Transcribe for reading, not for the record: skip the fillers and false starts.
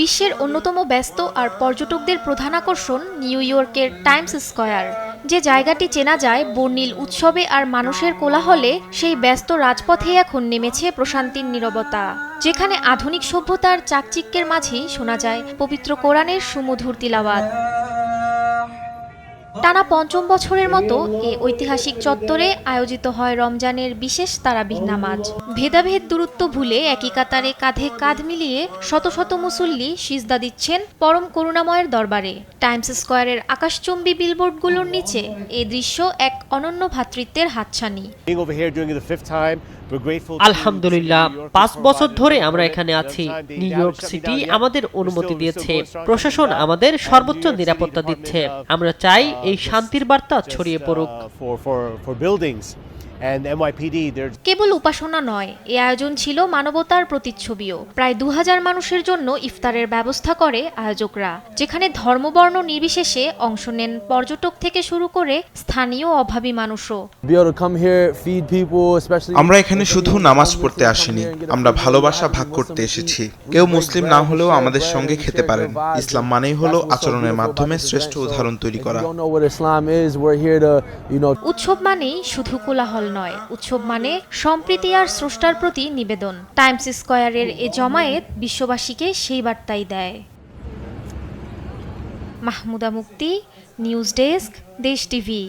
বিশ্বের অন্যতম ব্যস্ত আর পর্যটকদের প্রধান আকর্ষণ নিউ ইয়র্কের টাইমস স্কয়ার। যে জায়গাটি চেনা যায় বর্ণিল উৎসবে আর মানুষের কোলাহলে, সেই ব্যস্ত রাজপথে এখন নেমেছে প্রশান্তির নীরবতা, যেখানে আধুনিক সভ্যতার চাকচিক্যের মাঝেই শোনা যায় পবিত্র কোরআনের সুমধুর তিলাওয়াত। টানা পঞ্চম বছরের মতো এ ঐতিহাসিক চত্বরে আয়োজিত হয় রমজানের বিশেষ তারাবিহ নামাজ। ভেদাভেদ দূরত্ব ভুলে একই কাতারে কাঁধে কাঁধ মিলিয়ে শত শত মুসল্লি সিজদা দিচ্ছেন পরম করুণাময়ের দরবারে। টাইমস স্কয়ারের আকাশচুম্বী বিলবোর্ডগুলোর নিচে এ দৃশ্য এক অনন্য ভ্রাতৃত্বের হাতছানি। আলহামদুলিল্লাহ, 5 বছর ধরে আমরা এখানে আছি। নিউ ইয়র্ক সিটি আমাদের অনুমতি দিয়েছে, প্রশাসন আমাদের সর্বোচ্চ নিরাপত্তা দিচ্ছে। আমরা চাই এই শান্তির বার্তা ছড়িয়ে পড়ুক। কেবল উপাসনা নয়, এ আয়োজন ছিল মানবতার প্রতিচ্ছবিও। প্রায় 2000 মানুষের জন্য ইফতারের ব্যবস্থা করে আয়োজকরা, যেখানে ধর্মবর্ণ নির্বিশেষে অংশ নেন পর্যটক থেকে শুরু করে স্থানীয় অভাবী মানুষও। আমরা এখানে শুধু নামাজ পড়তে আসিনি, আমরা ভালোবাসা ভাগ করতে এসেছি। কেউ মুসলিম না হলেও আমাদের সঙ্গে খেতে পারেন। ইসলাম মানেই হলো আচরণের মাধ্যমে শ্রেষ্ঠ উদাহরণ তৈরি করা। উৎসব মানেই শুধু কোলাহল নয়, উৎসব মানে সম্প্রীতি আর স্রষ্টার প্রতি নিবেদন। টাইমস স্কয়ারের এ জমায়েত বিশ্ববাসীকে সেই বার্তাই দেয়। মাহমুদা মুক্তি, নিউজ ডেস্ক, দেশ টিভি।